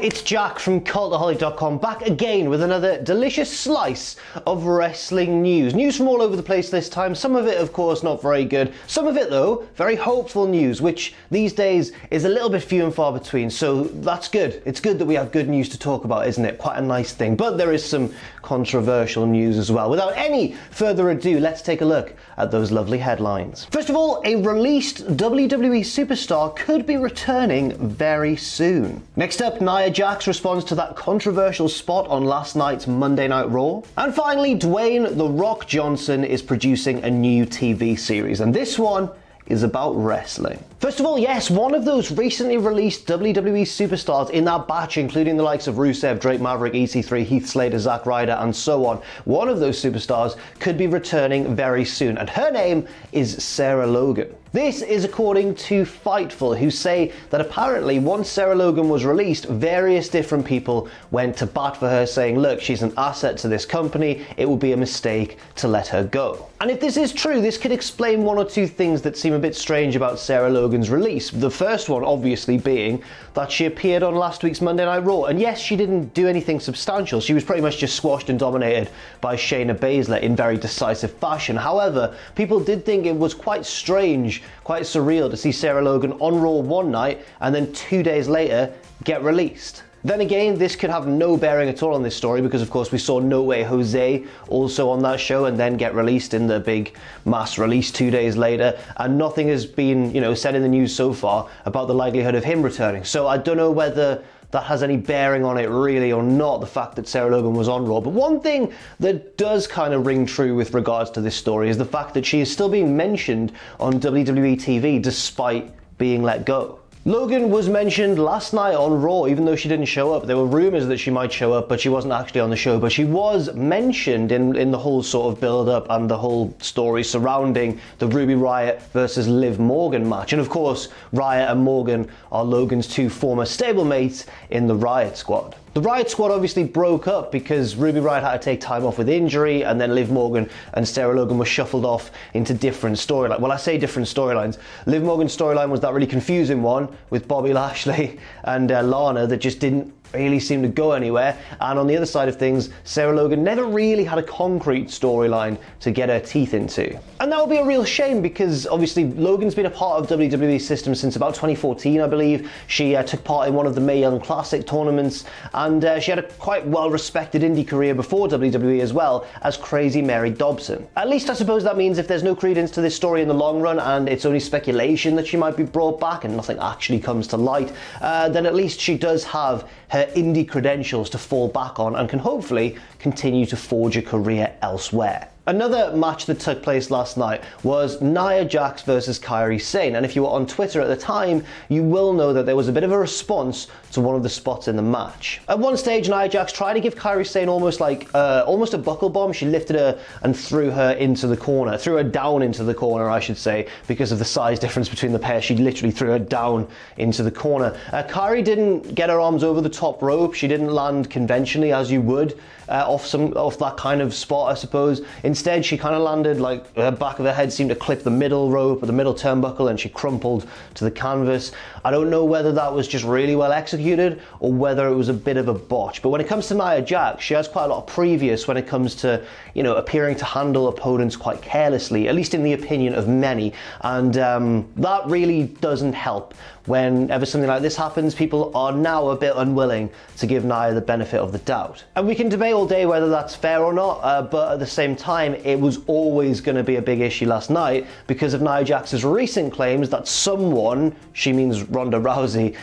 it's Jack from Cultaholic.com back again with another delicious slice of wrestling news. News from all over the place this time, some of it of course not very good, some of it though very hopeful news, which these days is a little bit few and far between, so that's good. It's good that we have good news to talk about, isn't it? Quite a nice thing, but there is some controversial news as well. Without any further ado, let's take a look at those lovely headlines. First of all, a released WWE Superstar could be returning very soon. Next up, Nia Jax responds to that controversial spot on last night's Monday Night Raw. And finally, Dwayne "The Rock" Johnson is producing a new TV series, and this one is about wrestling. First of all, yes, one of those recently released WWE Superstars in that batch, including the likes of Rusev, Drake Maverick, EC3, Heath Slater, Zack Ryder, and so on, one of those superstars could be returning very soon, and her name is Sarah Logan. This is according to Fightful, who say that apparently once Sarah Logan was released, various different people went to bat for her, saying, look, she's an asset to this company, it would be a mistake to let her go. And if this is true, this could explain one or two things that seem a bit strange about Sarah Logan's release. The first one obviously being that she appeared on last week's Monday Night Raw, and yes, she didn't do anything substantial. She was pretty much just squashed and dominated by Shayna Baszler in very decisive fashion. However, people did think it was quite strange, quite surreal to see Sarah Logan on Raw one night and then 2 days later get released. Then again, this could have no bearing at all on this story because of course we saw No Way Jose also on that show and then get released in the big mass release 2 days later, and nothing has been, said in the news so far about the likelihood of him returning. So I don't know whether that has any bearing on it really or not, the fact that Sarah Logan was on Raw. But one thing that does kind of ring true with regards to this story is the fact that she is still being mentioned on WWE TV despite being let go. Logan was mentioned last night on Raw, even though she didn't show up. There were rumors that she might show up, but she wasn't actually on the show. But she was mentioned in the whole sort of build-up and the whole story surrounding the Ruby Riott versus Liv Morgan match. And of course, Riott and Morgan are Logan's two former stablemates in the Riott Squad. The Riott Squad obviously broke up because Ruby Riott had to take time off with injury, and then Liv Morgan and Sarah Logan were shuffled off into different storylines. Well, I say different storylines. Liv Morgan's storyline was that really confusing one with Bobby Lashley and Lana that just didn't really seem to go anywhere. And on the other side of things, Sarah Logan never really had a concrete storyline to get her teeth into. And that would be a real shame because obviously Logan's been a part of WWE's system since about 2014, I believe. She took part in one of the Mae Young Classic tournaments, and she had a quite well-respected indie career before WWE as well as Crazy Mary Dobson. At least I suppose that means if there's no credence to this story in the long run and it's only speculation that she might be brought back and nothing actually comes to light, then at least she does have her indie credentials to fall back on and can hopefully continue to forge a career elsewhere. Another match that took place last night was Nia Jax versus Kairi Sane, and if you were on Twitter at the time, you will know that there was a bit of a response to one of the spots in the match. At one stage, Nia Jax tried to give Kairi Sane almost a buckle bomb. She lifted her and threw her into the corner, threw her down into the corner, I should say, because of the size difference between the pair. She literally threw her down into the corner. Kairi didn't get her arms over the top rope. She didn't land conventionally as you would off that kind of spot, I suppose. Instead, she kind of landed like her back of her head seemed to clip the middle rope or the middle turnbuckle, and she crumpled to the canvas. I don't know whether that was just really well executed or whether it was a bit of a botch. But when it comes to Nia Jax, she has quite a lot of previous when it comes to, appearing to handle opponents quite carelessly, at least in the opinion of many. And that really doesn't help. Whenever something like this happens, people are now a bit unwilling to give Nia the benefit of the doubt. And we can debate all day whether that's fair or not, but at the same time, it was always going to be a big issue last night because of Nia Jax's recent claims that someone, she means Ronda Rousey,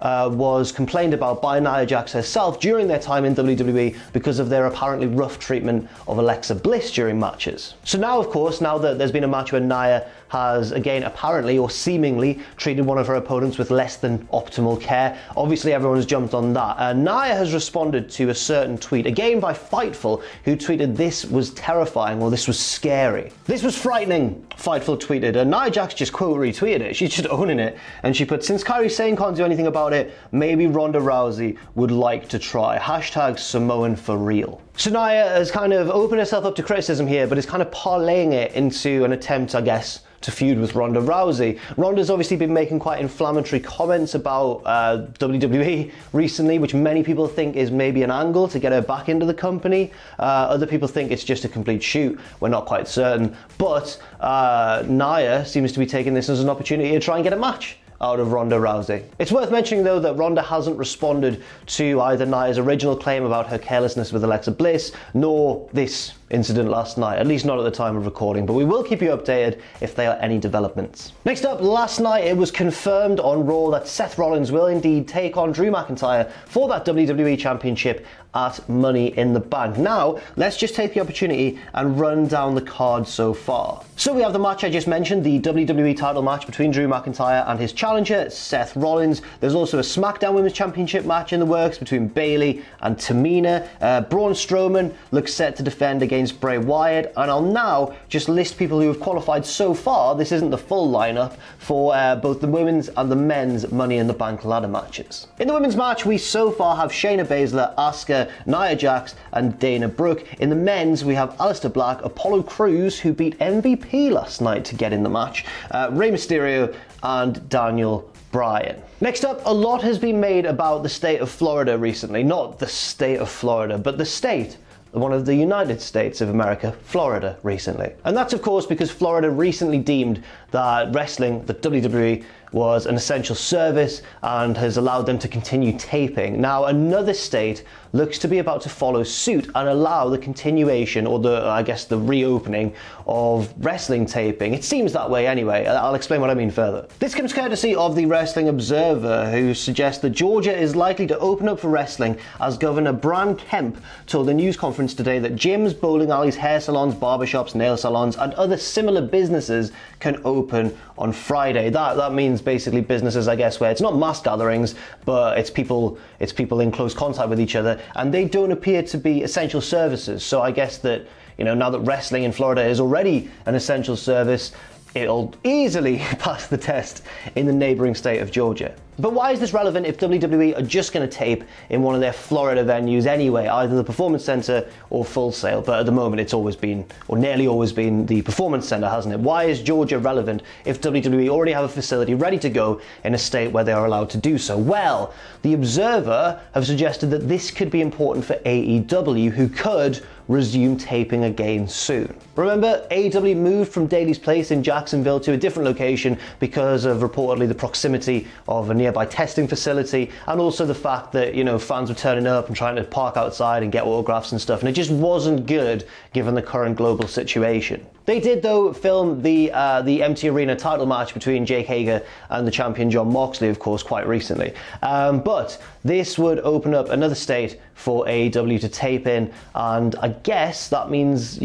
was complained about by Nia Jax herself during their time in WWE because of their apparently rough treatment of Alexa Bliss during matches. So now, of course, now that there's been a match where Nia has again apparently or seemingly treated one of her opponents with less than optimal care, obviously everyone's jumped on that. Nia has responded to a certain tweet, again by Fightful, who tweeted, "This was terrifying," or "This was scary." "This was frightening," Fightful tweeted, and Nia Jax just quote retweeted it. She's just owning it, and she put, "Since Kairi Sane can't do anything about it, maybe Ronda Rousey would like to try. Hashtag Samoan for real." So Nia has kind of opened herself up to criticism here, but is kind of parlaying it into an attempt, I guess, to feud with Ronda Rousey. Ronda's obviously been making quite inflammatory comments about WWE recently, which many people think is maybe an angle to get her back into the company. Other people think it's just a complete shoot. We're not quite certain. But Nia seems to be taking this as an opportunity to try and get a match out of Ronda Rousey. It's worth mentioning though that Ronda hasn't responded to either Nia's original claim about her carelessness with Alexa Bliss, nor this incident last night, at least not at the time of recording, but we will keep you updated if there are any developments. Next up, last night it was confirmed on Raw that Seth Rollins will indeed take on Drew McIntyre for that WWE Championship at Money in the Bank. Now, let's just take the opportunity and run down the card so far. So we have the match I just mentioned, the WWE title match between Drew McIntyre and his challenger, Seth Rollins. There's also a SmackDown Women's Championship match in the works between Bayley and Tamina. Braun Strowman looks set to defend against Bray Wyatt, and I'll now just list people who have qualified so far. This isn't the full lineup for both the women's and the men's Money in the Bank ladder matches. In the women's match, we so far have Shayna Baszler, Asuka, Nia Jax, and Dana Brooke. In the men's, we have Aleister Black, Apollo Crews, who beat MVP last night to get in the match, Rey Mysterio, and Daniel Bryan. Next up, a lot has been made about the state of Florida recently. Not the state of Florida, but the state, one of the United States of America, Florida, recently. And that's of course because Florida recently deemed that wrestling, the WWE, was an essential service and has allowed them to continue taping. Now another state looks to be about to follow suit and allow the continuation, or the reopening of wrestling taping. It seems that way anyway. I'll explain what I mean further. This comes courtesy of the Wrestling Observer, who suggests that Georgia is likely to open up for wrestling, as Governor Bran Kemp told a news conference today that gyms, bowling alleys, hair salons, barbershops, nail salons, and other similar businesses can open on Friday. That means basically businesses, I guess, where it's not mass gatherings, but it's people in close contact with each other, and they don't appear to be essential services. So I guess that, now that wrestling in Florida is already an essential service, it'll easily pass the test in the neighboring state of Georgia. But why is this relevant if WWE are just going to tape in one of their Florida venues anyway, either the Performance Center or Full Sail? But at the moment it's always been, or nearly always been, the Performance Center, hasn't it? Why is Georgia relevant if WWE already have a facility ready to go in a state where they are allowed to do so? Well, the Observer have suggested that this could be important for AEW, who could resume taping again soon. Remember, AEW moved from Daly's Place in Jacksonville to a different location because of reportedly the proximity of a nearby testing facility, and also the fact that, fans were turning up and trying to park outside and get autographs and stuff, and it just wasn't good given the current global situation. They did, though, film the Empty Arena title match between Jake Hager and the champion Jon Moxley, of course, quite recently. But this would open up another state for AEW to tape in, and I guess that means,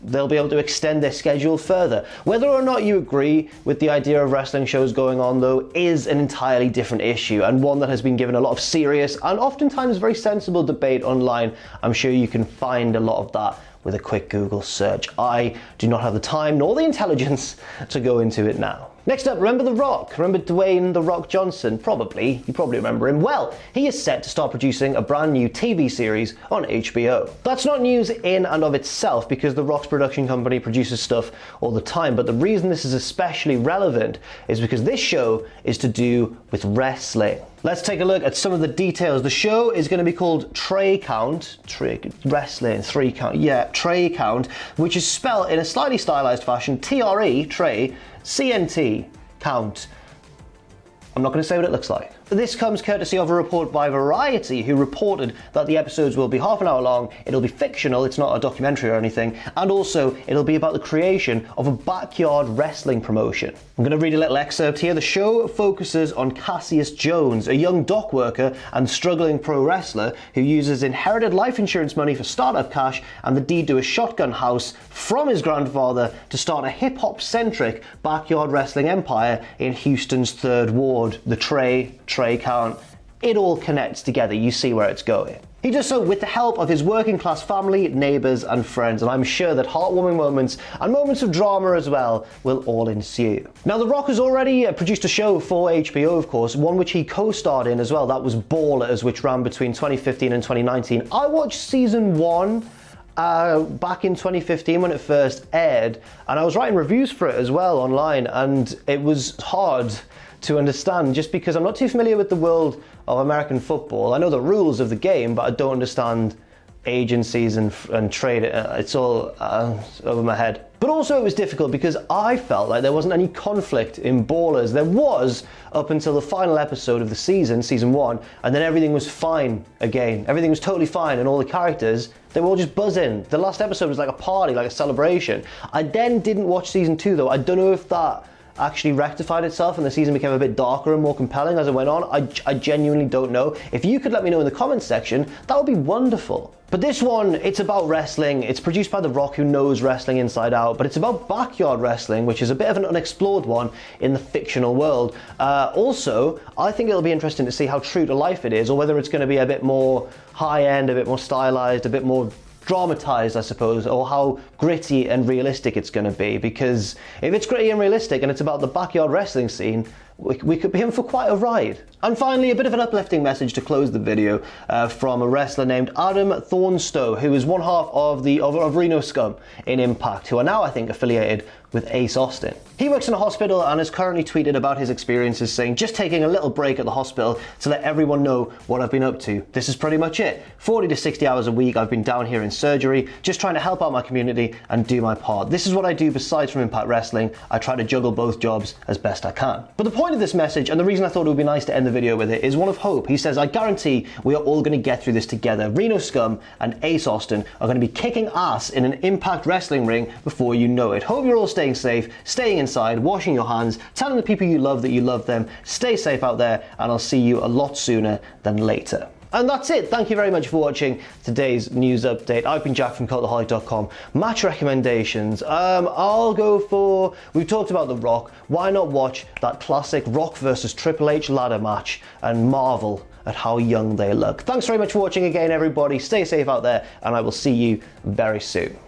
they'll be able to extend their schedule further. Whether or not you agree with the idea of wrestling shows going on, though, is an entirely different issue, and one that has been given a lot of serious and oftentimes very sensible debate online. I'm sure you can find a lot of that with a quick Google search. I do not have the time nor the intelligence to go into it now. Next up, remember The Rock? Remember Dwayne "The Rock" Johnson? Probably. You probably remember him. Well, he is set to start producing a brand new TV series on HBO. That's not news in and of itself, because The Rock's production company produces stuff all the time, but the reason this is especially relevant is because this show is to do with wrestling. Let's take a look at some of the details. The show is going to be called Trey Count, wrestling, 3 count, Trey Count, which is spelled in a slightly stylized fashion, TRE, Trey, CNT, Count. I'm not going to say what it looks like. This comes courtesy of a report by Variety, who reported that the episodes will be half an hour long, it'll be fictional, it's not a documentary or anything, and also it'll be about the creation of a backyard wrestling promotion. I'm going to read a little excerpt here. The show focuses on Cassius Jones, a young dock worker and struggling pro wrestler who uses inherited life insurance money for startup cash and the deed to a shotgun house from his grandfather to start a hip-hop centric backyard wrestling empire in Houston's 3rd Ward, the Trey Count. It all connects together. You see where it's going. He does so with the help of his working class family, neighbours and friends, and I'm sure that heartwarming moments and moments of drama as well will all ensue. Now, The Rock has already produced a show for HBO, of course, one which he co-starred in as well. That was Ballers, which ran between 2015 and 2019. I watched season 1. back in 2015 when it first aired, and I was writing reviews for it as well online, and it was hard to understand just because I'm not too familiar with the world of American football. I know the rules of the game, but I don't understand agencies and trade. It's all over my head. But also it was difficult because I felt like there wasn't any conflict in Ballers. There was up until the final episode of the season 1, and then everything was fine again. Everything was totally fine, and all the characters, they were all just buzzing. The last episode was like a party, like a celebration. I then didn't watch season 2 though. I don't know if that actually rectified itself and the season became a bit darker and more compelling as it went on. I genuinely don't know. If you could let me know in the comments section, that would be wonderful. But this one, it's about wrestling. It's produced by The Rock, who knows wrestling inside out, but it's about backyard wrestling, which is a bit of an unexplored one in the fictional world. Also, I think it'll be interesting to see how true to life it is, or whether it's going to be a bit more high-end, a bit more stylized, a bit more dramatized, I suppose, or how gritty and realistic it's going to be. Because if it's gritty and realistic and it's about the backyard wrestling scene, we could be in for quite a ride. And finally, a bit of an uplifting message to close the video from a wrestler named Adam Thornstowe, who is one half of Reno Scum in Impact, who are now, I think, affiliated with Ace Austin. He works in a hospital and has currently tweeted about his experiences, saying, "Just taking a little break at the hospital to let everyone know what I've been up to. This is pretty much it. 40 to 60 hours a week I've been down here in surgery, just trying to help out my community and do my part. This is what I do besides from Impact Wrestling. I try to juggle both jobs as best I can." But the point of this message, and the reason I thought it would be nice to end the video with it, is one of hope. He says, "I guarantee we are all going to get through this together. Reno Scum and Ace Austin are going to be kicking ass in an Impact Wrestling ring before you know it. Hope you're all staying safe, staying inside, washing your hands, telling the people you love that you love them. Stay safe out there, and I'll see you a lot sooner than later." And that's it. Thank you very much for watching today's news update. I've been Jack from Cultaholic.com. Match recommendations. I'll go for, we've talked about The Rock. Why not watch that classic Rock versus Triple H ladder match and marvel at how young they look. Thanks very much for watching again, everybody. Stay safe out there, and I will see you very soon.